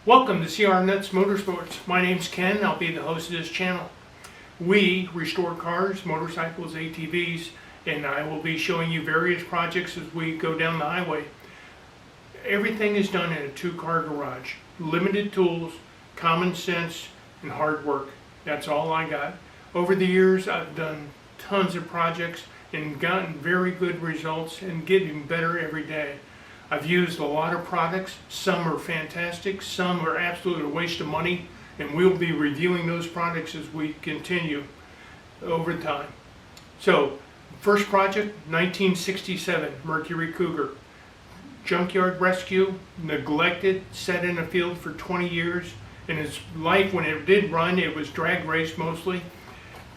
Welcome to CR Nuts Motorsports. My name's Ken. I'll be the host of this channel. We restore cars, motorcycles, ATVs, and I will be showing you various projects as we go down the highway. Everything is done in a two-car garage. Limited tools, common sense, and hard work. That's all I got. Over the years, I've done tons of projects and gotten very good results and getting better every day. I've used a lot of products. Some are fantastic, some are absolutely a waste of money, and we'll be reviewing those products as we continue over time. So, first project, 1967 Mercury Cougar. Junkyard rescue, neglected, sat in a field for 20 years. In its life, when it did run, it was drag raced mostly.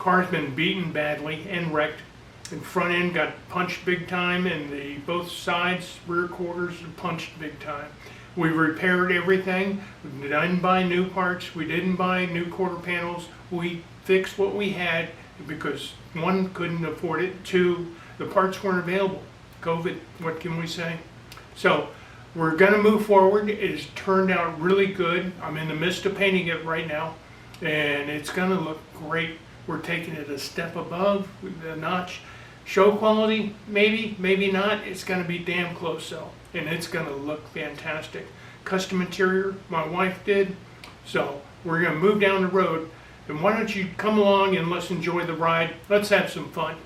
Car's been beaten badly and wrecked. The front end got punched big time, and the both sides, rear quarters, punched big time. We repaired everything. We didn't buy new parts. We didn't buy new quarter panels. We fixed what we had because one, couldn't afford it. Two, the parts weren't available. COVID, what can we say? So we're gonna move forward. It has turned out really good. I'm in the midst of painting it right now, and it's gonna look great. We're taking it a step above the notch. Show quality, maybe, maybe not. It's going to be damn close though, and it's going to look fantastic. Custom interior, my wife did. So we're going to move down the road, and why don't you come along and let's enjoy the ride. Let's have some fun.